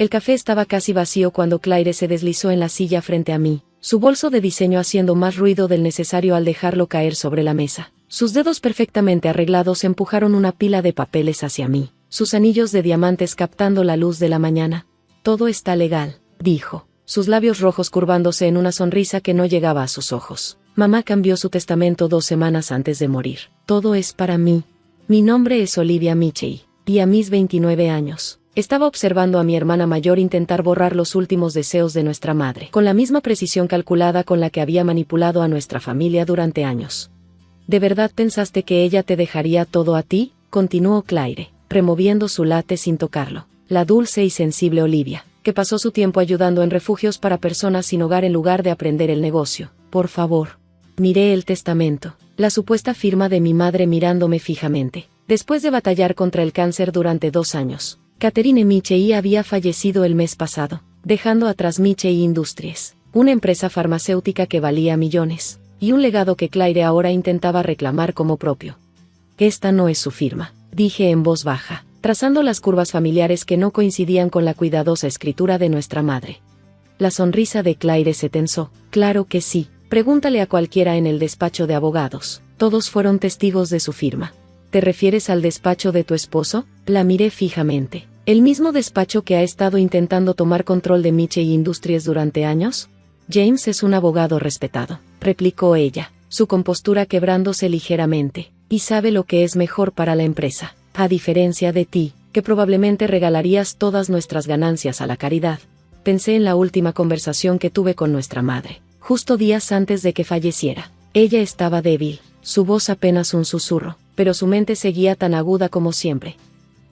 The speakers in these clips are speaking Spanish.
El café estaba casi vacío cuando Claire se deslizó en la silla frente a mí, su bolso de diseño haciendo más ruido del necesario al dejarlo caer sobre la mesa. Sus dedos perfectamente arreglados empujaron una pila de papeles hacia mí, sus anillos de diamantes captando la luz de la mañana. Todo está legal, dijo, sus labios rojos curvándose en una sonrisa que no llegaba a sus ojos. Mamá cambió su testamento 2 semanas antes de morir. Todo es para mí. Mi nombre es Olivia Mitchell, y a mis 29 años, estaba observando a mi hermana mayor intentar borrar los últimos deseos de nuestra madre, con la misma precisión calculada con la que había manipulado a nuestra familia durante años. ¿De verdad pensaste que ella te dejaría todo a ti?, continuó Claire, removiendo su latte sin tocarlo. La dulce y sensible Olivia, que pasó su tiempo ayudando en refugios para personas sin hogar en lugar de aprender el negocio. Por favor. Miré el testamento, la supuesta firma de mi madre mirándome fijamente. Después de batallar contra el cáncer durante 2 años, Catherine Mitchell había fallecido el mes pasado, dejando atrás Mitchell Industries, una empresa farmacéutica que valía millones, y un legado que Claire ahora intentaba reclamar como propio. Esta no es su firma, dije en voz baja, trazando las curvas familiares que no coincidían con la cuidadosa escritura de nuestra madre. La sonrisa de Claire se tensó. Claro que sí, pregúntale a cualquiera en el despacho de abogados, todos fueron testigos de su firma. ¿Te refieres al despacho de tu esposo? La miré fijamente. ¿El mismo despacho que ha estado intentando tomar control de Mitchell Industries durante años? James es un abogado respetado, replicó ella, su compostura quebrándose ligeramente, y sabe lo que es mejor para la empresa, a diferencia de ti, que probablemente regalarías todas nuestras ganancias a la caridad. Pensé en la última conversación que tuve con nuestra madre, justo días antes de que falleciera. Ella estaba débil, su voz apenas un susurro, pero su mente seguía tan aguda como siempre.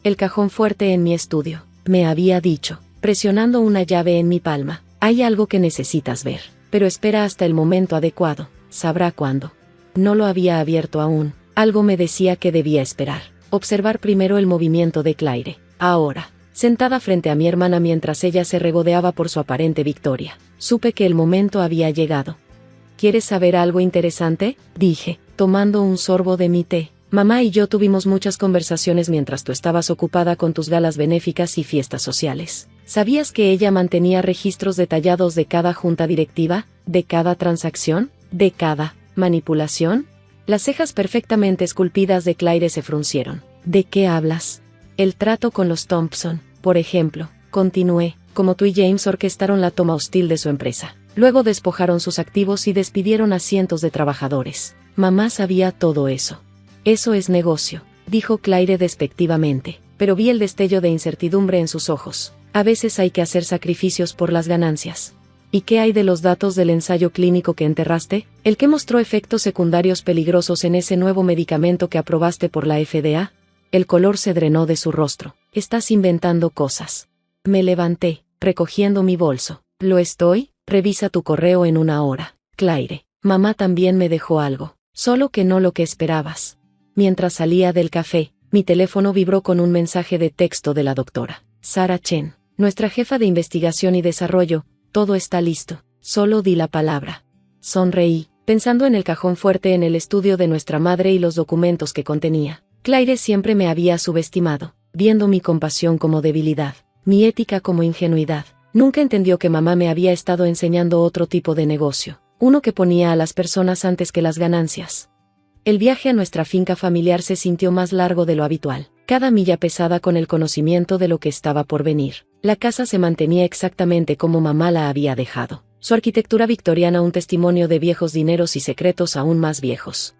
El cajón fuerte en mi estudio, me había dicho, presionando una llave en mi palma. Hay algo que necesitas ver, pero espera hasta el momento adecuado, sabrá cuándo. No lo había abierto aún, algo me decía que debía esperar, observar primero el movimiento de Claire. Ahora, sentada frente a mi hermana mientras ella se regodeaba por su aparente victoria, supe que el momento había llegado. ¿Quieres saber algo interesante?, dije, tomando un sorbo de mi té. Mamá y yo tuvimos muchas conversaciones mientras tú estabas ocupada con tus galas benéficas y fiestas sociales. ¿Sabías que ella mantenía registros detallados de cada junta directiva, de cada transacción, de cada manipulación? Las cejas perfectamente esculpidas de Claire se fruncieron. ¿De qué hablas? El trato con los Thompson, por ejemplo, continué, como tú y James orquestaron la toma hostil de su empresa. Luego despojaron sus activos y despidieron a cientos de trabajadores. Mamá sabía todo eso. Eso es negocio, dijo Claire despectivamente, pero vi el destello de incertidumbre en sus ojos. A veces hay que hacer sacrificios por las ganancias. ¿Y qué hay de los datos del ensayo clínico que enterraste? El que mostró efectos secundarios peligrosos en ese nuevo medicamento que aprobaste por la FDA. El color se drenó de su rostro. Estás inventando cosas. Me levanté, recogiendo mi bolso. ¿Lo estoy? Revisa tu correo en 1 hora. Claire, mamá también me dejó algo, solo que no lo que esperabas. Mientras salía del café, mi teléfono vibró con un mensaje de texto de la doctora Sarah Chen, nuestra jefa de investigación y desarrollo. Todo está listo, solo di la palabra. Sonreí, pensando en el cajón fuerte en el estudio de nuestra madre y los documentos que contenía. Claire siempre me había subestimado, viendo mi compasión como debilidad, mi ética como ingenuidad. Nunca entendió que mamá me había estado enseñando otro tipo de negocio, uno que ponía a las personas antes que las ganancias. El viaje a nuestra finca familiar se sintió más largo de lo habitual, cada milla pesada con el conocimiento de lo que estaba por venir. La casa se mantenía exactamente como mamá la había dejado, su arquitectura victoriana un testimonio de viejos dineros y secretos aún más viejos.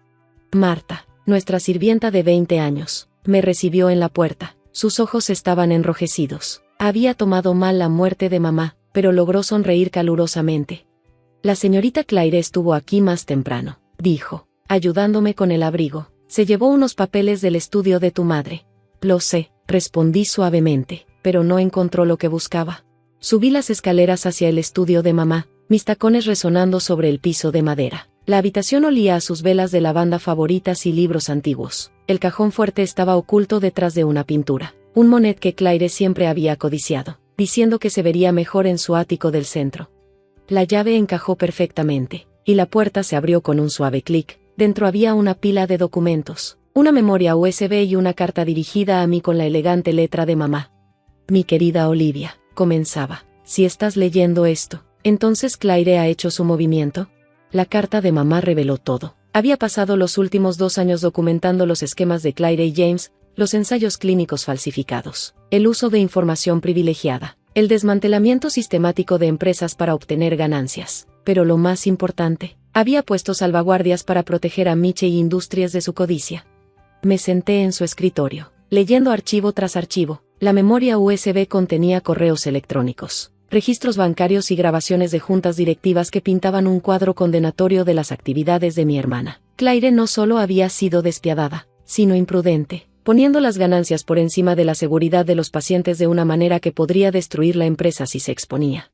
Marta, nuestra sirvienta de 20 años, me recibió en la puerta, sus ojos estaban enrojecidos. Había tomado mal la muerte de mamá, pero logró sonreír calurosamente. La señorita Claire estuvo aquí más temprano, dijo, ayudándome con el abrigo. Se llevó unos papeles del estudio de tu madre. Lo sé, respondí suavemente, pero no encontró lo que buscaba. Subí las escaleras hacia el estudio de mamá, mis tacones resonando sobre el piso de madera. La habitación olía a sus velas de lavanda favoritas y libros antiguos. El cajón fuerte estaba oculto detrás de una pintura. Un Monet que Claire siempre había codiciado, diciendo que se vería mejor en su ático del centro. La llave encajó perfectamente, y la puerta se abrió con un suave clic. Dentro había una pila de documentos, una memoria USB y una carta dirigida a mí con la elegante letra de mamá. Mi querida Olivia, comenzaba. Si estás leyendo esto, entonces Claire ha hecho su movimiento. La carta de mamá reveló todo. Había pasado los últimos 2 años documentando los esquemas de Claire y James, los ensayos clínicos falsificados, el uso de información privilegiada, el desmantelamiento sistemático de empresas para obtener ganancias. Pero lo más importante, había puesto salvaguardias para proteger a Michie Industries de su codicia. Me senté en su escritorio, leyendo archivo tras archivo. La memoria USB contenía correos electrónicos, registros bancarios y grabaciones de juntas directivas que pintaban un cuadro condenatorio de las actividades de mi hermana. Claire no solo había sido despiadada, sino imprudente, poniendo las ganancias por encima de la seguridad de los pacientes de una manera que podría destruir la empresa si se exponía.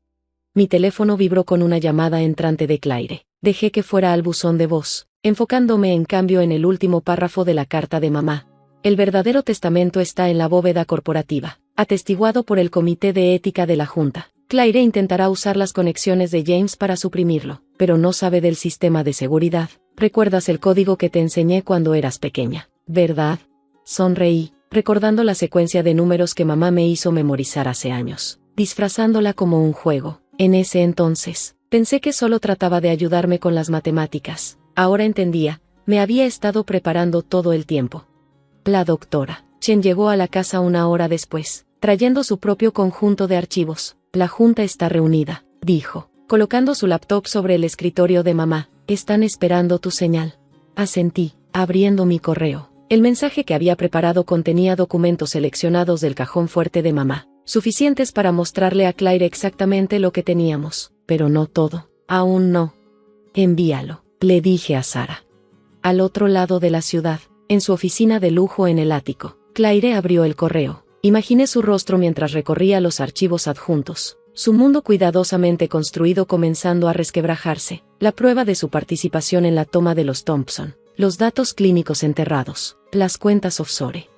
Mi teléfono vibró con una llamada entrante de Claire. Dejé que fuera al buzón de voz, enfocándome en cambio en el último párrafo de la carta de mamá. El verdadero testamento está en la bóveda corporativa, atestiguado por el Comité de Ética de la Junta. Claire intentará usar las conexiones de James para suprimirlo, pero no sabe del sistema de seguridad. ¿Recuerdas el código que te enseñé cuando eras pequeña, verdad? Sonreí, recordando la secuencia de números que mamá me hizo memorizar hace años, disfrazándola como un juego. En ese entonces, pensé que solo trataba de ayudarme con las matemáticas. Ahora entendía, me había estado preparando todo el tiempo. La doctora Chen llegó a la casa 1 hora después, trayendo su propio conjunto de archivos. La junta está reunida, dijo, colocando su laptop sobre el escritorio de mamá. Están esperando tu señal. Asentí, abriendo mi correo. El mensaje que había preparado contenía documentos seleccionados del cajón fuerte de mamá, suficientes para mostrarle a Claire exactamente lo que teníamos, pero no todo. Aún no. Envíalo, le dije a Sara. Al otro lado de la ciudad, en su oficina de lujo en el ático, Claire abrió el correo. Imaginé su rostro mientras recorría los archivos adjuntos, su mundo cuidadosamente construido comenzando a resquebrajarse, la prueba de su participación en la toma de los Thompson, los datos clínicos enterrados, las cuentas offshore.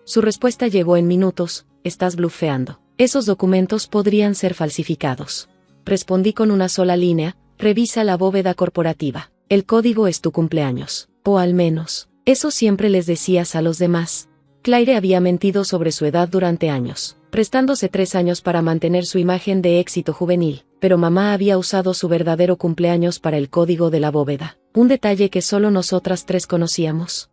Su respuesta llegó en minutos. Estás blufeando. Esos documentos podrían ser falsificados. Respondí con una sola línea. Revisa la bóveda corporativa. El código es tu cumpleaños. O al menos, eso siempre les decías a los demás. Claire había mentido sobre su edad durante años, prestándose 3 años para mantener su imagen de éxito juvenil, pero mamá había usado su verdadero cumpleaños para el código de la bóveda, un detalle que solo nosotras 3 conocíamos.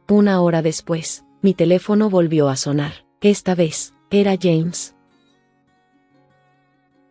1 hora después, mi teléfono volvió a sonar. Esta vez, era James.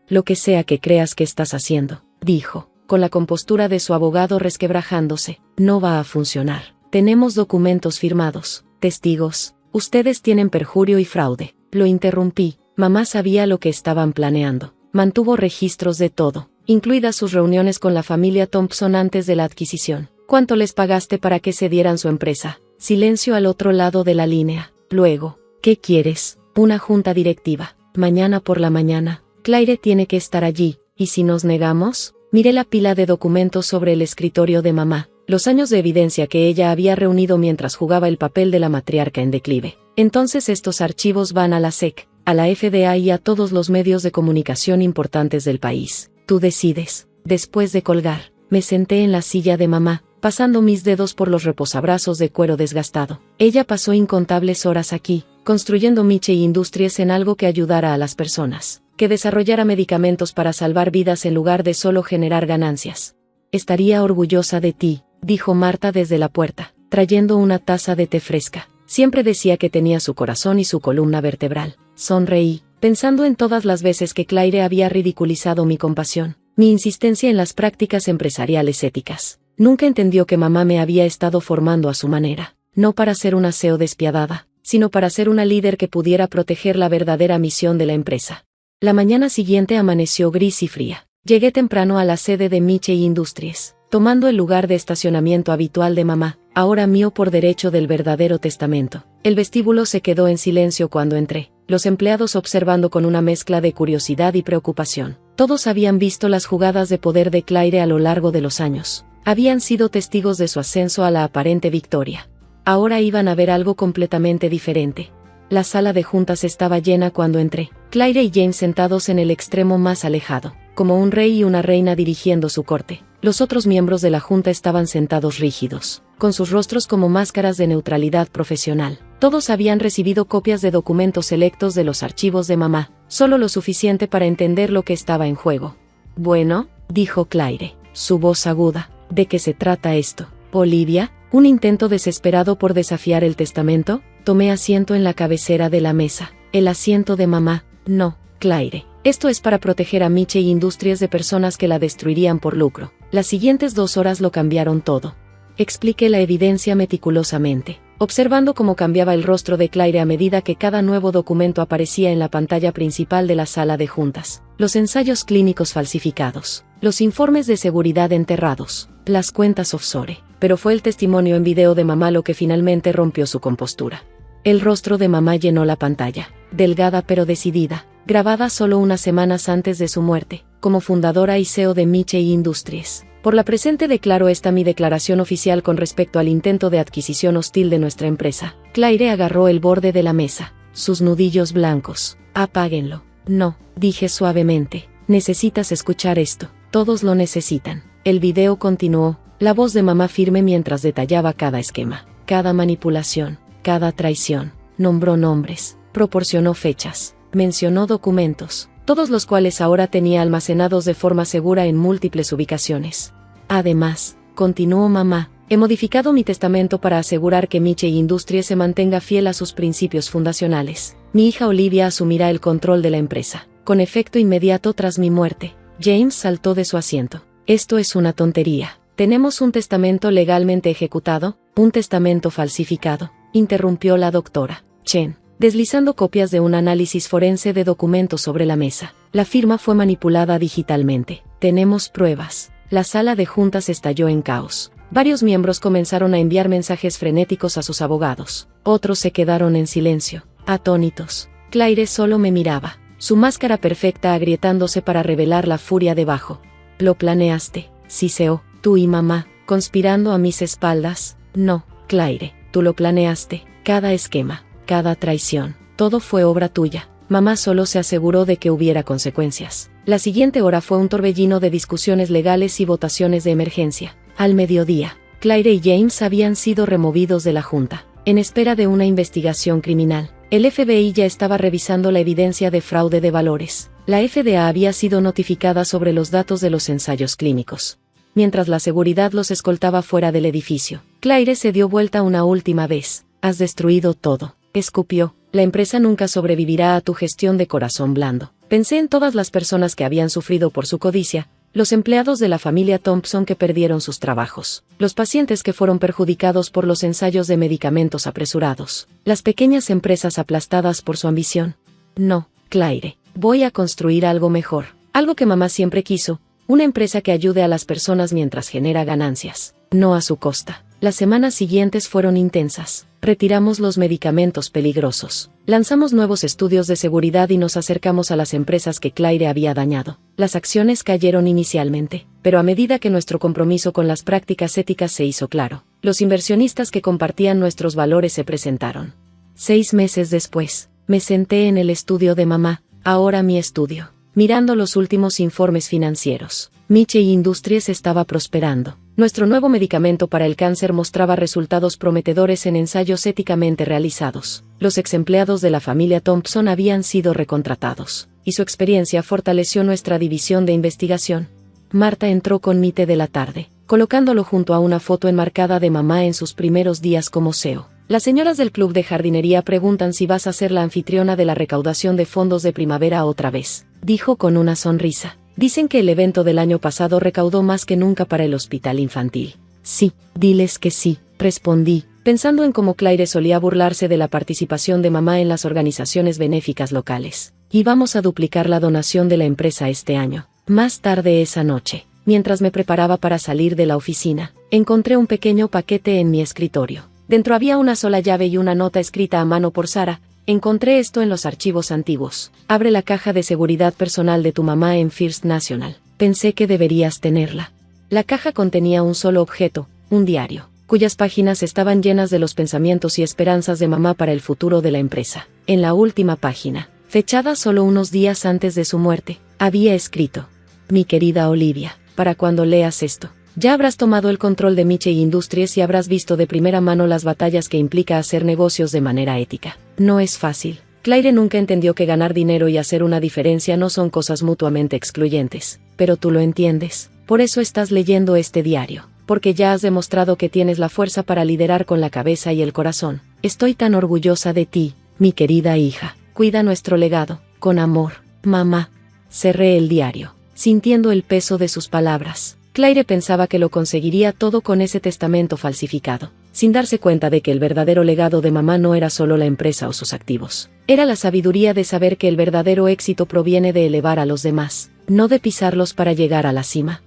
Lo que sea que creas que estás haciendo, dijo, con la compostura de su abogado resquebrajándose, no va a funcionar. Tenemos documentos firmados, testigos. Ustedes tienen perjurio y fraude. Lo interrumpí. Mamá sabía lo que estaban planeando. Mantuvo registros de todo, incluidas sus reuniones con la familia Thompson antes de la adquisición. ¿Cuánto les pagaste para que cedieran su empresa? Silencio al otro lado de la línea. Luego, ¿qué quieres? Una junta directiva. Mañana por la mañana. Claire tiene que estar allí. ¿Y si nos negamos? Miré la pila de documentos sobre el escritorio de mamá. Los años de evidencia que ella había reunido mientras jugaba el papel de la matriarca en declive. Entonces estos archivos van a la SEC, a la FDA y a todos los medios de comunicación importantes del país. Tú decides. Después de colgar, me senté en la silla de mamá, pasando mis dedos por los reposabrazos de cuero desgastado. Ella pasó incontables horas aquí, construyendo Michie Industries en algo que ayudara a las personas, que desarrollara medicamentos para salvar vidas en lugar de solo generar ganancias. Estaría orgullosa de ti, dijo Marta desde la puerta, trayendo una taza de té fresca. Siempre decía que tenía su corazón y su columna vertebral. Sonreí, pensando en todas las veces que Claire había ridiculizado mi compasión, mi insistencia en las prácticas empresariales éticas. Nunca entendió que mamá me había estado formando a su manera, no para ser una CEO despiadada, sino para ser una líder que pudiera proteger la verdadera misión de la empresa. La mañana siguiente amaneció gris y fría. Llegué temprano a la sede de Michie Industries, tomando el lugar de estacionamiento habitual de mamá, ahora mío por derecho del verdadero testamento. El vestíbulo se quedó en silencio cuando entré, los empleados observando con una mezcla de curiosidad y preocupación. Todos habían visto las jugadas de poder de Claire a lo largo de los años. Habían sido testigos de su ascenso a la aparente victoria. Ahora iban a ver algo completamente diferente. La sala de juntas estaba llena cuando entré. Claire y James sentados en el extremo más alejado, como un rey y una reina dirigiendo su corte. Los otros miembros de la junta estaban sentados rígidos, con sus rostros como máscaras de neutralidad profesional. Todos habían recibido copias de documentos selectos de los archivos de mamá, solo lo suficiente para entender lo que estaba en juego. Bueno, dijo Claire, su voz aguda, ¿de qué se trata esto, Olivia? ¿Un intento desesperado por desafiar el testamento? Tomé asiento en la cabecera de la mesa. El asiento de mamá. No, Claire. Esto es para proteger a Miche Industries de personas que la destruirían por lucro. Las siguientes 2 horas lo cambiaron todo. Expliqué la evidencia meticulosamente, observando cómo cambiaba el rostro de Claire a medida que cada nuevo documento aparecía en la pantalla principal de la sala de juntas. Los ensayos clínicos falsificados, los informes de seguridad enterrados, las cuentas offshore. Pero fue el testimonio en video de mamá lo que finalmente rompió su compostura. El rostro de mamá llenó la pantalla, delgada pero decidida, grabada solo unas semanas antes de su muerte, como fundadora y CEO de Miche Industries. Por la presente declaro esta mi declaración oficial con respecto al intento de adquisición hostil de nuestra empresa. Claire agarró el borde de la mesa, sus nudillos blancos. Apáguenlo. No, dije suavemente. Necesitas escuchar esto. Todos lo necesitan. El video continuó, la voz de mamá firme mientras detallaba cada esquema, cada manipulación, cada traición. Nombró nombres, proporcionó fechas, mencionó documentos, todos los cuales ahora tenía almacenados de forma segura en múltiples ubicaciones. Además, continuó mamá, he modificado mi testamento para asegurar que Miche Industries se mantenga fiel a sus principios fundacionales. Mi hija Olivia asumirá el control de la empresa, con efecto inmediato tras mi muerte. James saltó de su asiento. Esto es una tontería. Tenemos un testamento legalmente ejecutado, un testamento falsificado, interrumpió la doctora Chen, deslizando copias de un análisis forense de documentos sobre la mesa. La firma fue manipulada digitalmente. Tenemos pruebas. La sala de juntas estalló en caos. Varios miembros comenzaron a enviar mensajes frenéticos a sus abogados. Otros se quedaron en silencio, atónitos. Claire solo me miraba, su máscara perfecta agrietándose para revelar la furia debajo. Lo planeaste, CEO, tú y mamá, conspirando a mis espaldas. No, Claire, tú lo planeaste. Cada esquema, cada traición, todo fue obra tuya. Mamá solo se aseguró de que hubiera consecuencias. La siguiente hora fue un torbellino de discusiones legales y votaciones de emergencia. Al mediodía, Claire y James habían sido removidos de la junta, en espera de una investigación criminal. El FBI ya estaba revisando la evidencia de fraude de valores. La FDA había sido notificada sobre los datos de los ensayos clínicos. Mientras la seguridad los escoltaba fuera del edificio, Claire se dio vuelta una última vez. Has destruido todo, escupió. La empresa nunca sobrevivirá a tu gestión de corazón blando. Pensé en todas las personas que habían sufrido por su codicia, los empleados de la familia Thompson que perdieron sus trabajos, los pacientes que fueron perjudicados por los ensayos de medicamentos apresurados, las pequeñas empresas aplastadas por su ambición. No, Claire, voy a construir algo mejor, algo que mamá siempre quiso, una empresa que ayude a las personas mientras genera ganancias, no a su costa. Las semanas siguientes fueron intensas. Retiramos los medicamentos peligrosos. Lanzamos nuevos estudios de seguridad y nos acercamos a las empresas que Claire había dañado. Las acciones cayeron inicialmente, pero a medida que nuestro compromiso con las prácticas éticas se hizo claro, los inversionistas que compartían nuestros valores se presentaron. 6 meses después, me senté en el estudio de mamá, ahora mi estudio, mirando los últimos informes financieros. Miche Industries estaba prosperando. Nuestro nuevo medicamento para el cáncer mostraba resultados prometedores en ensayos éticamente realizados. Los exempleados de la familia Thompson habían sido recontratados, y su experiencia fortaleció nuestra división de investigación. Marta entró con mi té de la tarde, colocándolo junto a una foto enmarcada de mamá en sus primeros días como CEO. Las señoras del club de jardinería preguntan si vas a ser la anfitriona de la recaudación de fondos de primavera otra vez, dijo con una sonrisa. Dicen que el evento del año pasado recaudó más que nunca para el hospital infantil. Sí, diles que sí, respondí, pensando en cómo Claire solía burlarse de la participación de mamá en las organizaciones benéficas locales. Y vamos a duplicar la donación de la empresa este año. Más tarde esa noche, mientras me preparaba para salir de la oficina, encontré un pequeño paquete en mi escritorio. Dentro había una sola llave y una nota escrita a mano por Sara. Encontré esto en los archivos antiguos. Abre la caja de seguridad personal de tu mamá en First National. Pensé que deberías tenerla. La caja contenía un solo objeto, un diario, cuyas páginas estaban llenas de los pensamientos y esperanzas de mamá para el futuro de la empresa. En la última página, fechada solo unos días antes de su muerte, había escrito: Mi querida Olivia, para cuando leas esto, ya habrás tomado el control de Miche Industries y habrás visto de primera mano las batallas que implica hacer negocios de manera ética. No es fácil, Claire nunca entendió que ganar dinero y hacer una diferencia no son cosas mutuamente excluyentes, pero tú lo entiendes. Por eso estás leyendo este diario, porque ya has demostrado que tienes la fuerza para liderar con la cabeza y el corazón. Estoy tan orgullosa de ti, mi querida hija. Cuida nuestro legado, con amor, mamá. Cerré el diario, sintiendo el peso de sus palabras. Claire pensaba que lo conseguiría todo con ese testamento falsificado, sin darse cuenta de que el verdadero legado de mamá no era solo la empresa o sus activos. Era la sabiduría de saber que el verdadero éxito proviene de elevar a los demás, no de pisarlos para llegar a la cima.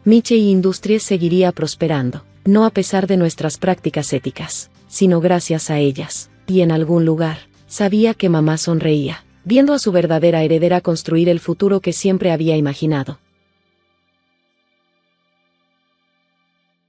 Michie Industries seguiría prosperando, no a pesar de nuestras prácticas éticas, sino gracias a ellas, y en algún lugar, sabía que mamá sonreía, viendo a su verdadera heredera construir el futuro que siempre había imaginado.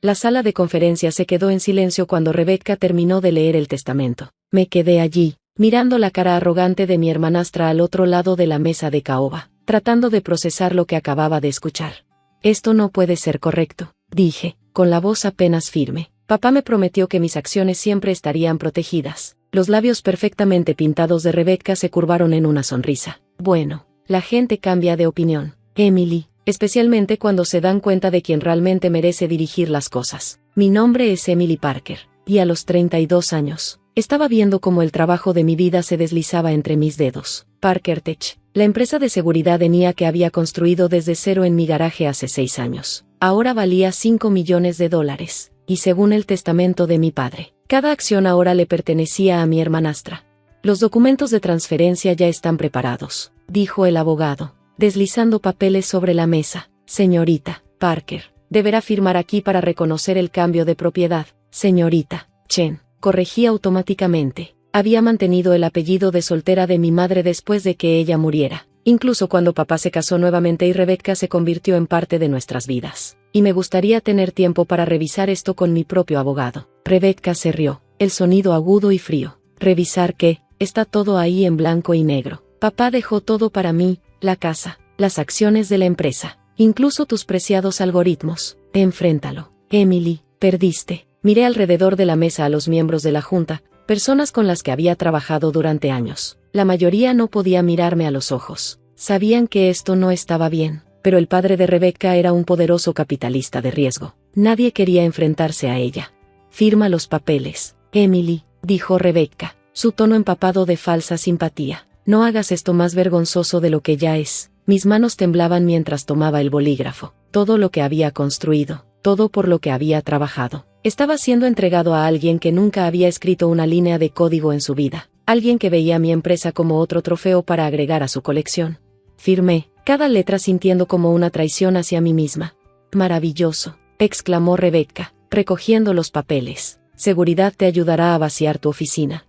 La sala de conferencias se quedó en silencio cuando Rebecca terminó de leer el testamento. Me quedé allí, mirando la cara arrogante de mi hermanastra al otro lado de la mesa de caoba, tratando de procesar lo que acababa de escuchar. Esto no puede ser correcto, dije, con la voz apenas firme. Papá me prometió que mis acciones siempre estarían protegidas. Los labios perfectamente pintados de Rebecca se curvaron en una sonrisa. Bueno, la gente cambia de opinión, Emily, especialmente cuando se dan cuenta de quién realmente merece dirigir las cosas. Mi nombre es Emily Parker, y a los 32 años, estaba viendo cómo el trabajo de mi vida se deslizaba entre mis dedos. Parker Tech, la empresa de seguridad de NIA que había construido desde cero en mi garaje hace 6 años, ahora valía $5 millones, y según el testamento de mi padre, cada acción ahora le pertenecía a mi hermanastra. Los documentos de transferencia ya están preparados, dijo el abogado, deslizando papeles sobre la mesa. Señorita Parker, deberá firmar aquí para reconocer el cambio de propiedad. Señorita Chen, corregí automáticamente. Había mantenido el apellido de soltera de mi madre después de que ella muriera, incluso cuando papá se casó nuevamente y Rebecca se convirtió en parte de nuestras vidas. Y me gustaría tener tiempo para revisar esto con mi propio abogado. Rebecca se rió, el sonido agudo y frío. ¿Revisar qué? Está todo ahí en blanco y negro. Papá dejó todo para mí. La casa, las acciones de la empresa, incluso tus preciados algoritmos. Enfréntalo. Emily, perdiste. Miré alrededor de la mesa a los miembros de la junta, personas con las que había trabajado durante años. La mayoría no podía mirarme a los ojos. Sabían que esto no estaba bien, pero el padre de Rebecca era un poderoso capitalista de riesgo. Nadie quería enfrentarse a ella. Firma los papeles, Emily, dijo Rebecca, su tono empapado de falsa simpatía. No hagas esto más vergonzoso de lo que ya es. Mis manos temblaban mientras tomaba el bolígrafo. Todo lo que había construido, todo por lo que había trabajado, estaba siendo entregado a alguien que nunca había escrito una línea de código en su vida. Alguien que veía a mi empresa como otro trofeo para agregar a su colección. Firmé, cada letra sintiendo como una traición hacia mí misma. Maravilloso, exclamó Rebecca, recogiendo los papeles. Seguridad te ayudará a vaciar tu oficina.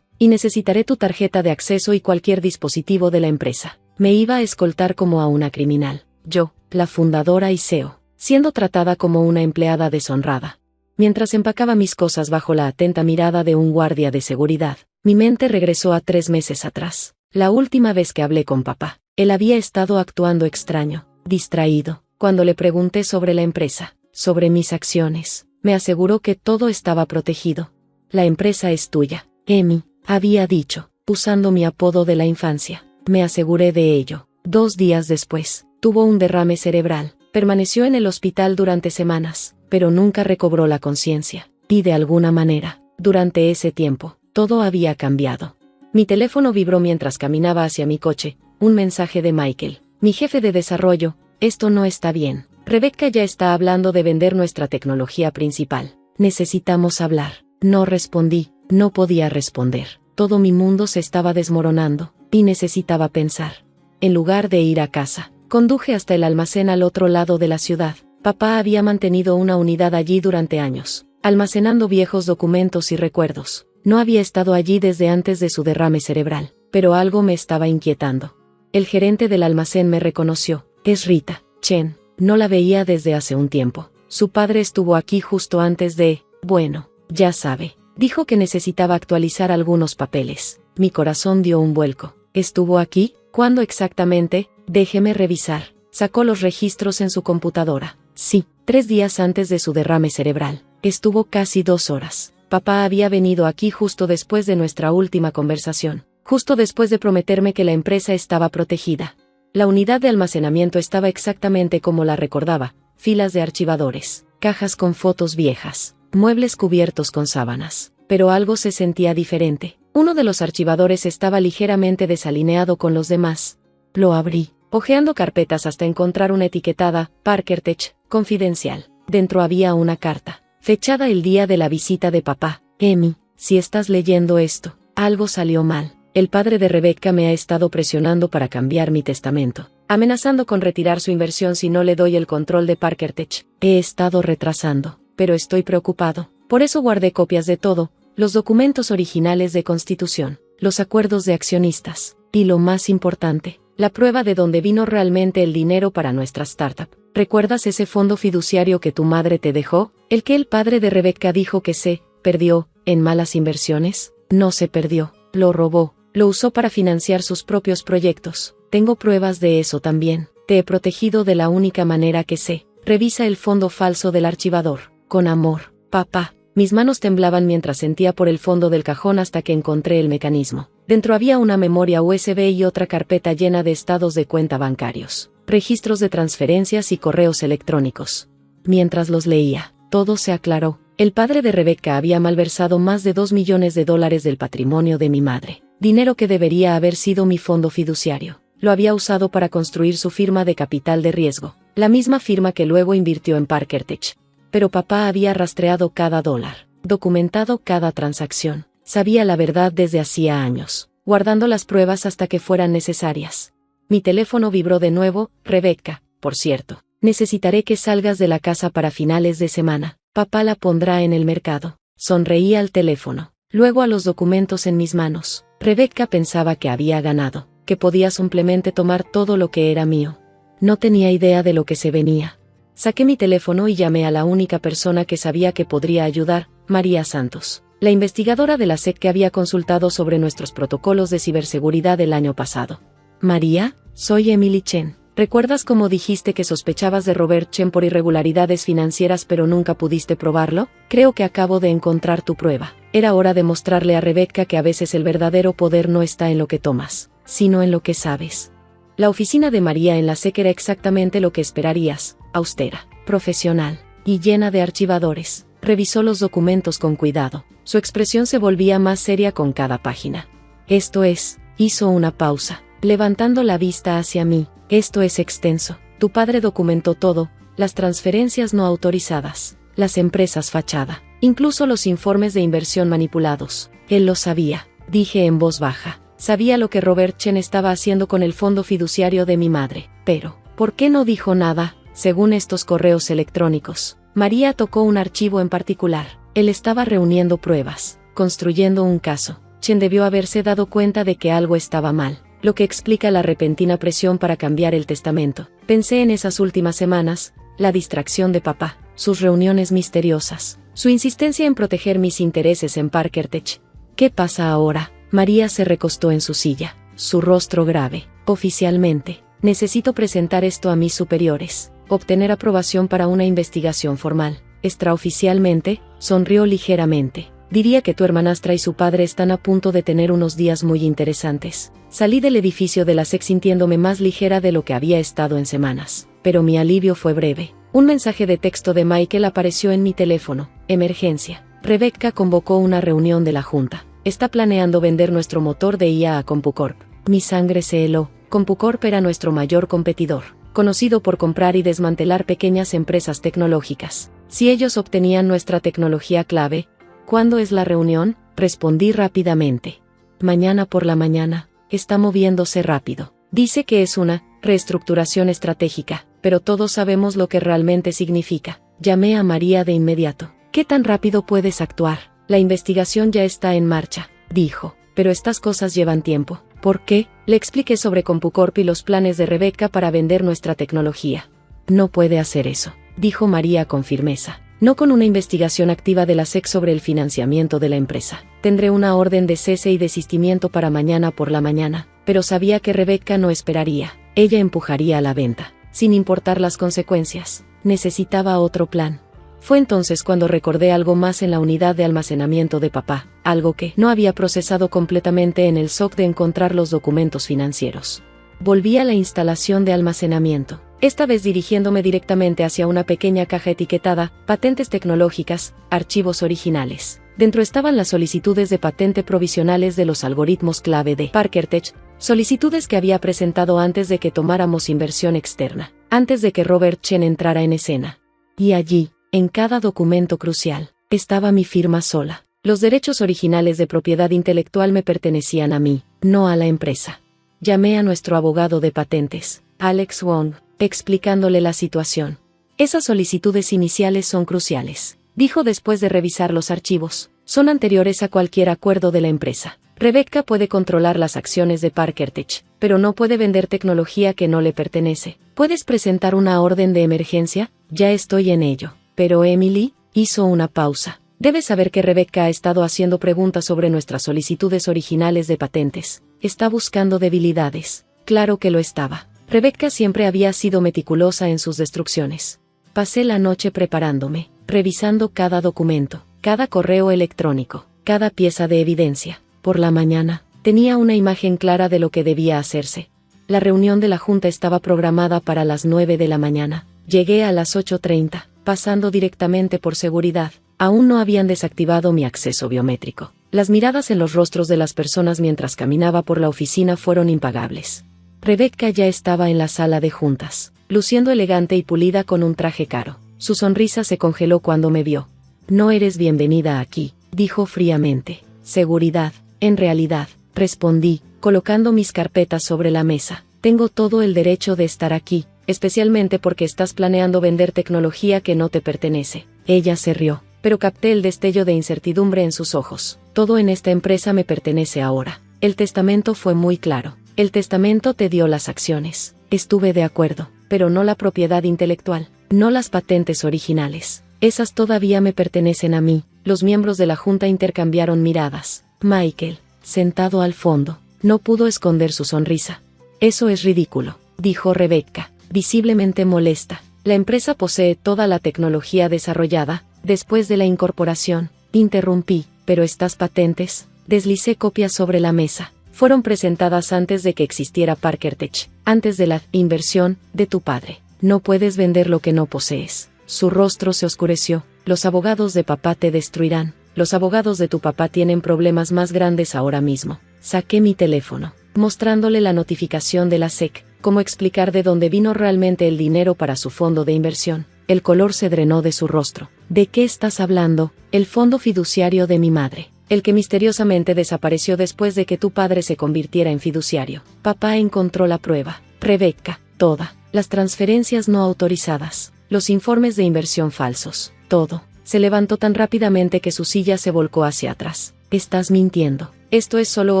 Y necesitaré tu tarjeta de acceso y cualquier dispositivo de la empresa. Me iba a escoltar como a una criminal. Yo, la fundadora y CEO, siendo tratada como una empleada deshonrada. Mientras empacaba mis cosas bajo la atenta mirada de un guardia de seguridad, mi mente regresó a 3 meses atrás. La última vez que hablé con papá, él había estado actuando extraño, distraído. Cuando le pregunté sobre la empresa, sobre mis acciones, me aseguró que todo estaba protegido. La empresa es tuya, Emmy, había dicho, usando mi apodo de la infancia. Me aseguré de ello. 2 días después, tuvo un derrame cerebral. Permaneció en el hospital durante semanas, pero nunca recobró la conciencia. Y de alguna manera, durante ese tiempo, todo había cambiado. Mi teléfono vibró mientras caminaba hacia mi coche. Un mensaje de Michael, mi jefe de desarrollo. Esto no está bien. Rebecca ya está hablando de vender nuestra tecnología principal. Necesitamos hablar. No respondí. No podía responder. Todo mi mundo se estaba desmoronando, y necesitaba pensar. En lugar de ir a casa, conduje hasta el almacén al otro lado de la ciudad. Papá había mantenido una unidad allí durante años, almacenando viejos documentos y recuerdos. No había estado allí desde antes de su derrame cerebral, pero algo me estaba inquietando. El gerente del almacén me reconoció. Es Rita Chen. No la veía desde hace un tiempo. Su padre estuvo aquí justo antes de... Bueno, ya sabe. Dijo que necesitaba actualizar algunos papeles. Mi corazón dio un vuelco. ¿Estuvo aquí? ¿Cuándo exactamente? Déjeme revisar. Sacó los registros en su computadora. Sí, 3 días antes de su derrame cerebral. Estuvo casi 2 horas. Papá había venido aquí justo después de nuestra última conversación. justo después de prometerme que la empresa estaba protegida. La unidad de almacenamiento estaba exactamente como la recordaba, filas de archivadores, cajas con fotos viejas, muebles cubiertos con sábanas. Pero algo se sentía diferente. Uno de los archivadores estaba ligeramente desalineado con los demás. Lo abrí, hojeando carpetas hasta encontrar una etiquetada, Parker Tech, confidencial. Dentro había una carta, fechada el día de la visita de papá. Amy, si estás leyendo esto, algo salió mal. El padre de Rebecca me ha estado presionando para cambiar mi testamento, amenazando con retirar su inversión si no le doy el control de Parker Tech. He estado retrasando, pero estoy preocupado. Por eso guardé copias de todo, los documentos originales de constitución, los acuerdos de accionistas, y lo más importante, la prueba de dónde vino realmente el dinero para nuestra startup. ¿Recuerdas ese fondo fiduciario que tu madre te dejó? El que el padre de Rebecca dijo que se perdió en malas inversiones. No se perdió, lo robó. Lo usó para financiar sus propios proyectos. Tengo pruebas de eso también. Te he protegido de la única manera que sé. Revisa el fondo falso del archivador. Con amor, papá. Mis manos temblaban mientras sentía por el fondo del cajón hasta que encontré el mecanismo. Dentro había una memoria USB y otra carpeta llena de estados de cuenta bancarios, registros de transferencias y correos electrónicos. Mientras los leía, todo se aclaró. El padre de Rebecca había malversado más de $2 millones del patrimonio de mi madre. Dinero que debería haber sido mi fondo fiduciario. Lo había usado para construir su firma de capital de riesgo, la misma firma que luego invirtió en Parker Tech. Pero papá había rastreado cada dólar, documentado cada transacción. Sabía la verdad desde hacía años, guardando las pruebas hasta que fueran necesarias. Mi teléfono vibró de nuevo. Rebecca, por cierto, necesitaré que salgas de la casa para finales de semana. Papá la pondrá en el mercado. Sonreí al teléfono, luego a los documentos en mis manos. Rebecca pensaba que había ganado, que podía simplemente tomar todo lo que era mío. No tenía idea de lo que se venía. Saqué mi teléfono y llamé a la única persona que sabía que podría ayudar, María Santos, la investigadora de la SEC que había consultado sobre nuestros protocolos de ciberseguridad el año pasado. María, soy Emily Chen. ¿Recuerdas cómo dijiste que sospechabas de Robert Chen por irregularidades financieras pero nunca pudiste probarlo? Creo que acabo de encontrar tu prueba. Era hora de mostrarle a Rebecca que a veces el verdadero poder no está en lo que tomas, sino en lo que sabes. La oficina de María en la SEC era exactamente lo que esperarías, austera, profesional, y llena de archivadores. Revisó los documentos con cuidado. Su expresión se volvía más seria con cada página. Esto es, hizo una pausa, levantando la vista hacia mí. Esto es extenso. Tu padre documentó todo, las transferencias no autorizadas, las empresas fachada, incluso los informes de inversión manipulados. Él lo sabía, dije en voz baja. Sabía lo que Robert Chen estaba haciendo con el fondo fiduciario de mi madre. Pero, ¿por qué no dijo nada? Según estos correos electrónicos, María tocó un archivo en particular. Él estaba reuniendo pruebas, construyendo un caso. Chen debió haberse dado cuenta de que algo estaba mal, lo que explica la repentina presión para cambiar el testamento. Pensé en esas últimas semanas, la distracción de papá, sus reuniones misteriosas, su insistencia en proteger mis intereses en Parker Tech. ¿Qué pasa ahora? María se recostó en su silla, su rostro grave. Oficialmente, necesito presentar esto a mis superiores, obtener aprobación para una investigación formal. Extraoficialmente, sonrió ligeramente. Diría que tu hermanastra y su padre están a punto de tener unos días muy interesantes. Salí del edificio de la SEC sintiéndome más ligera de lo que había estado en semanas, pero mi alivio fue breve. Un mensaje de texto de Michael apareció en mi teléfono. Emergencia. Rebecca convocó una reunión de la junta. Está planeando vender nuestro motor de IA a CompuCorp. Mi sangre se heló. CompuCorp era nuestro mayor competidor, conocido por comprar y desmantelar pequeñas empresas tecnológicas. Si ellos obtenían nuestra tecnología clave, ¿cuándo es la reunión? Respondí rápidamente. Mañana por la mañana. Está moviéndose rápido. Dice que es una reestructuración estratégica, pero todos sabemos lo que realmente significa. Llamé a María de inmediato. ¿Qué tan rápido puedes actuar? La investigación ya está en marcha, dijo, pero estas cosas llevan tiempo. ¿Por qué? Le expliqué sobre CompuCorp y los planes de Rebecca para vender nuestra tecnología. No puede hacer eso, dijo María con firmeza. No con una investigación activa de la SEC sobre el financiamiento de la empresa. Tendré una orden de cese y desistimiento para mañana por la mañana, pero sabía que Rebecca no esperaría. Ella empujaría a la venta, sin importar las consecuencias. Necesitaba otro plan. Fue entonces cuando recordé algo más en la unidad de almacenamiento de papá, algo que no había procesado completamente en el shock de encontrar los documentos financieros. Volví a la instalación de almacenamiento, esta vez dirigiéndome directamente hacia una pequeña caja etiquetada «Patentes tecnológicas, archivos originales». Dentro estaban las solicitudes de patente provisionales de los algoritmos clave de ParkerTech, solicitudes que había presentado antes de que tomáramos inversión externa, antes de que Robert Chen entrara en escena. Y allí, en cada documento crucial, estaba mi firma sola. Los derechos originales de propiedad intelectual me pertenecían a mí, no a la empresa. Llamé a nuestro abogado de patentes, Alex Wong, explicándole la situación. Esas solicitudes iniciales son cruciales, dijo después de revisar los archivos. Son anteriores a cualquier acuerdo de la empresa. Rebecca puede controlar las acciones de ParkerTech, pero no puede vender tecnología que no le pertenece. ¿Puedes presentar una orden de emergencia? Ya estoy en ello. Pero Emily hizo una pausa. Debes saber que Rebecca ha estado haciendo preguntas sobre nuestras solicitudes originales de patentes. Está buscando debilidades. Claro que lo estaba. Rebecca siempre había sido meticulosa en sus destrucciones. Pasé la noche preparándome, revisando cada documento, cada correo electrónico, cada pieza de evidencia. Por la mañana, tenía una imagen clara de lo que debía hacerse. La reunión de la junta estaba programada para las 9 de la mañana. Llegué a las 8:30, pasando directamente por seguridad. Aún no habían desactivado mi acceso biométrico. Las miradas en los rostros de las personas mientras caminaba por la oficina fueron impagables. Rebecca ya estaba en la sala de juntas, luciendo elegante y pulida con un traje caro. Su sonrisa se congeló cuando me vio. «No eres bienvenida aquí», dijo fríamente. «Seguridad». En realidad, respondí, colocando mis carpetas sobre la mesa. Tengo todo el derecho de estar aquí, especialmente porque estás planeando vender tecnología que no te pertenece. Ella se rió, pero capté el destello de incertidumbre en sus ojos. Todo en esta empresa me pertenece ahora. El testamento fue muy claro. El testamento te dio las acciones. Estuve de acuerdo, pero no la propiedad intelectual, no las patentes originales. Esas todavía me pertenecen a mí. Los miembros de la junta intercambiaron miradas. Michael, sentado al fondo, no pudo esconder su sonrisa. «Eso es ridículo», dijo Rebecca, visiblemente molesta. «La empresa posee toda la tecnología desarrollada, después de la incorporación». Interrumpí. «¿Pero estas patentes?». Deslicé copias sobre la mesa. «Fueron presentadas antes de que existiera ParkerTech, antes de la inversión de tu padre. No puedes vender lo que no posees». Su rostro se oscureció. «Los abogados de papá te destruirán. Los abogados de tu papá tienen problemas más grandes ahora mismo». Saqué mi teléfono, mostrándole la notificación de la SEC. ¿Cómo explicar de dónde vino realmente el dinero para su fondo de inversión? El color se drenó de su rostro. ¿De qué estás hablando? El fondo fiduciario de mi madre. El que misteriosamente desapareció después de que tu padre se convirtiera en fiduciario. Papá encontró la prueba. Rebecca, toda. Las transferencias no autorizadas. Los informes de inversión falsos. Todo. Se levantó tan rápidamente que su silla se volcó hacia atrás. «Estás mintiendo. Esto es solo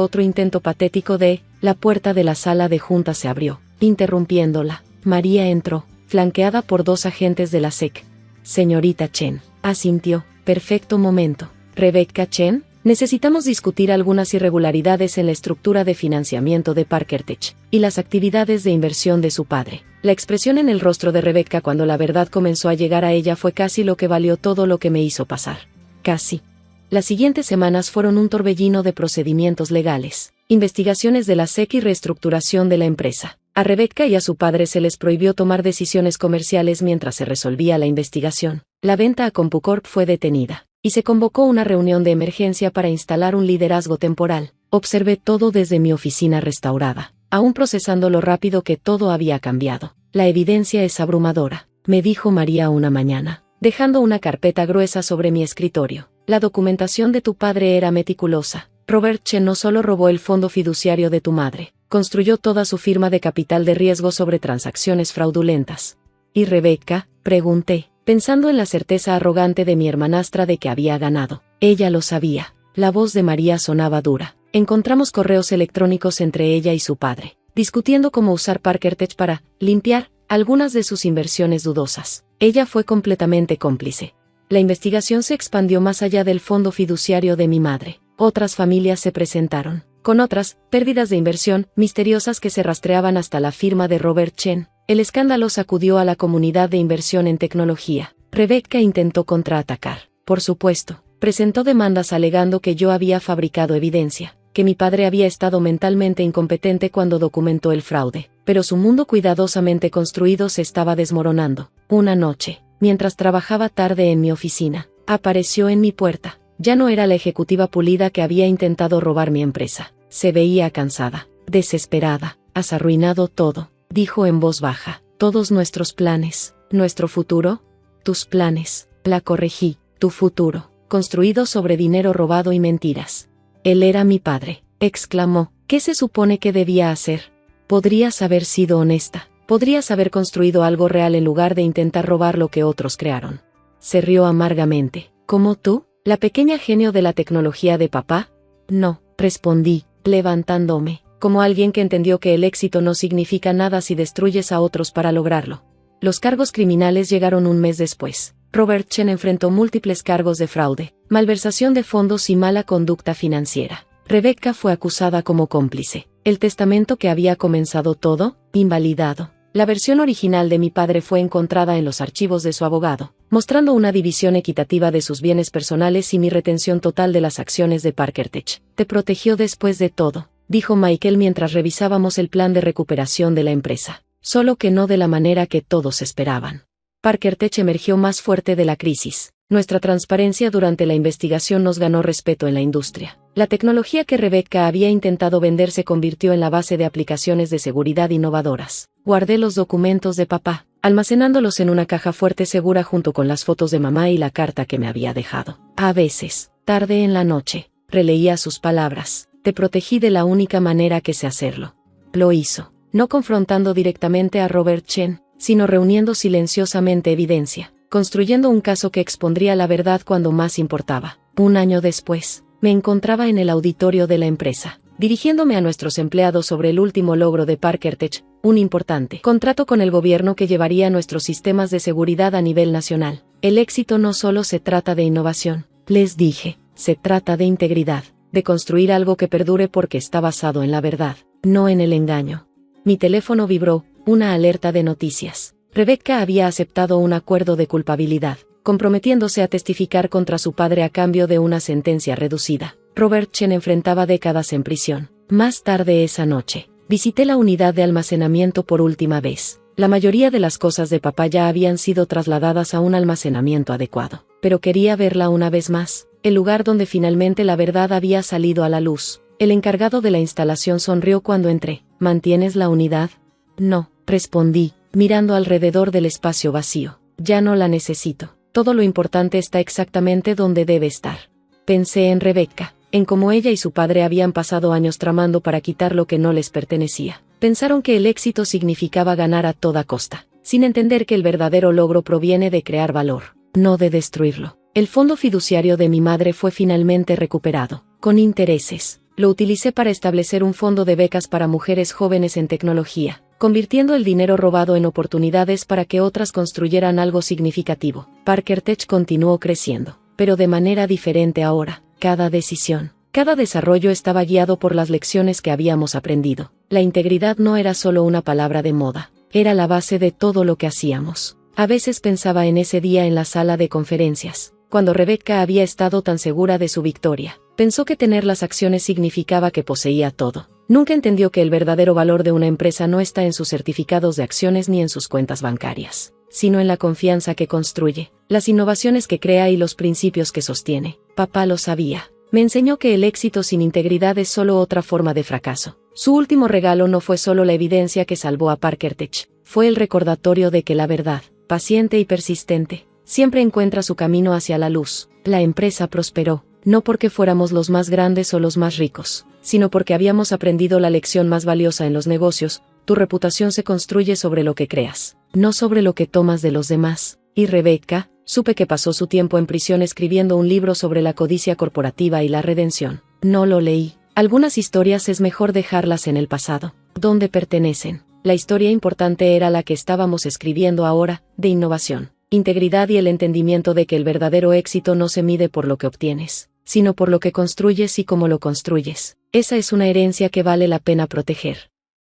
otro intento patético de...». La puerta de la sala de juntas se abrió, interrumpiéndola. María entró, flanqueada por 2 agentes de la SEC. «Señorita Chen», asintió. «Perfecto momento. Rebecca Chen, necesitamos discutir algunas irregularidades en la estructura de financiamiento de ParkerTech y las actividades de inversión de su padre». La expresión en el rostro de Rebecca cuando la verdad comenzó a llegar a ella fue casi lo que valió todo lo que me hizo pasar. Casi. Las siguientes semanas fueron un torbellino de procedimientos legales, investigaciones de la SEC y reestructuración de la empresa. A Rebecca y a su padre se les prohibió tomar decisiones comerciales mientras se resolvía la investigación. La venta a CompuCorp fue detenida, y se convocó una reunión de emergencia para instalar un liderazgo temporal. Observé todo desde mi oficina restaurada, aún procesando lo rápido que todo había cambiado. «La evidencia es abrumadora», me dijo María una mañana, dejando una carpeta gruesa sobre mi escritorio. «La documentación de tu padre era meticulosa. Robert Chen no solo robó el fondo fiduciario de tu madre, construyó toda su firma de capital de riesgo sobre transacciones fraudulentas». «¿Y Rebecca?», pregunté, pensando en la certeza arrogante de mi hermanastra de que había ganado. «Ella lo sabía». La voz de María sonaba dura. Encontramos correos electrónicos entre ella y su padre, discutiendo cómo usar ParkerTech para limpiar algunas de sus inversiones dudosas. Ella fue completamente cómplice. La investigación se expandió más allá del fondo fiduciario de mi madre. Otras familias se presentaron, con otras pérdidas de inversión misteriosas que se rastreaban hasta la firma de Robert Chen. El escándalo sacudió a la comunidad de inversión en tecnología. Rebecca intentó contraatacar. Por supuesto, presentó demandas alegando que yo había fabricado evidencia, que mi padre había estado mentalmente incompetente cuando documentó el fraude, pero su mundo cuidadosamente construido se estaba desmoronando. Una noche, mientras trabajaba tarde en mi oficina, apareció en mi puerta. Ya no era la ejecutiva pulida que había intentado robar mi empresa. Se veía cansada, desesperada. Has arruinado todo, dijo en voz baja. Todos nuestros planes, nuestro futuro. Tus planes, la corregí, tu futuro, construido sobre dinero robado y mentiras. Él era mi padre, exclamó. ¿Qué se supone que debía hacer? Podrías haber sido honesta. Podrías haber construido algo real en lugar de intentar robar lo que otros crearon. Se rió amargamente. ¿Como tú? ¿La pequeña genio de la tecnología de papá? No, respondí, levantándome, como alguien que entendió que el éxito no significa nada si destruyes a otros para lograrlo. Los cargos criminales llegaron un mes después. Robert Chen enfrentó múltiples cargos de fraude, malversación de fondos y mala conducta financiera. Rebecca fue acusada como cómplice. El testamento que había comenzado todo, invalidado. La versión original de mi padre fue encontrada en los archivos de su abogado, mostrando una división equitativa de sus bienes personales y mi retención total de las acciones de Parker Tech. Te protegió después de todo, dijo Michael mientras revisábamos el plan de recuperación de la empresa, solo que no de la manera que todos esperaban. Parker Tech emergió más fuerte de la crisis. Nuestra transparencia durante la investigación nos ganó respeto en la industria. La tecnología que Rebecca había intentado vender se convirtió en la base de aplicaciones de seguridad innovadoras. Guardé los documentos de papá, almacenándolos en una caja fuerte segura junto con las fotos de mamá y la carta que me había dejado. A veces, tarde en la noche, releía sus palabras. Te protegí de la única manera que sé hacerlo. Lo hizo, no confrontando directamente a Robert Chen, sino reuniendo silenciosamente evidencia, construyendo un caso que expondría la verdad cuando más importaba. Un año después, me encontraba en el auditorio de la empresa, dirigiéndome a nuestros empleados sobre el último logro de Parker Tech, un importante contrato con el gobierno que llevaría nuestros sistemas de seguridad a nivel nacional. El éxito no solo se trata de innovación, les dije, se trata de integridad, de construir algo que perdure porque está basado en la verdad, no en el engaño. Mi teléfono vibró, una alerta de noticias. Rebecca había aceptado un acuerdo de culpabilidad, comprometiéndose a testificar contra su padre a cambio de una sentencia reducida. Robert Chen enfrentaba décadas en prisión. Más tarde esa noche, visité la unidad de almacenamiento por última vez. La mayoría de las cosas de papá ya habían sido trasladadas a un almacenamiento adecuado, pero quería verla una vez más, el lugar donde finalmente la verdad había salido a la luz. El encargado de la instalación sonrió cuando entré. ¿Mantienes la unidad? No, respondí, mirando alrededor del espacio vacío. Ya no la necesito. Todo lo importante está exactamente donde debe estar. Pensé en Rebecca, en cómo ella y su padre habían pasado años tramando para quitar lo que no les pertenecía. Pensaron que el éxito significaba ganar a toda costa, sin entender que el verdadero logro proviene de crear valor, no de destruirlo. El fondo fiduciario de mi madre fue finalmente recuperado, con intereses. Lo utilicé para establecer un fondo de becas para mujeres jóvenes en tecnología, convirtiendo el dinero robado en oportunidades para que otras construyeran algo significativo. Parker Tech continuó creciendo, pero de manera diferente ahora. Cada decisión, cada desarrollo estaba guiado por las lecciones que habíamos aprendido. La integridad no era solo una palabra de moda, era la base de todo lo que hacíamos. A veces pensaba en ese día en la sala de conferencias, cuando Rebecca había estado tan segura de su victoria. Pensó que tener las acciones significaba que poseía todo. Nunca entendió que el verdadero valor de una empresa no está en sus certificados de acciones ni en sus cuentas bancarias, sino en la confianza que construye, las innovaciones que crea y los principios que sostiene. Papá lo sabía. Me enseñó que el éxito sin integridad es solo otra forma de fracaso. Su último regalo no fue solo la evidencia que salvó a Parker Tech, fue el recordatorio de que la verdad, paciente y persistente, siempre encuentra su camino hacia la luz. La empresa prosperó, no porque fuéramos los más grandes o los más ricos, sino porque habíamos aprendido la lección más valiosa en los negocios: tu reputación se construye sobre lo que creas, no sobre lo que tomas de los demás. Y Rebecca, supe que pasó su tiempo en prisión escribiendo un libro sobre la codicia corporativa y la redención. No lo leí. Algunas historias es mejor dejarlas en el pasado, donde pertenecen. La historia importante era la que estábamos escribiendo ahora, de innovación, integridad y el entendimiento de que el verdadero éxito no se mide por lo que obtienes, sino por lo que construyes y cómo lo construyes. Esa es una herencia que vale la pena proteger.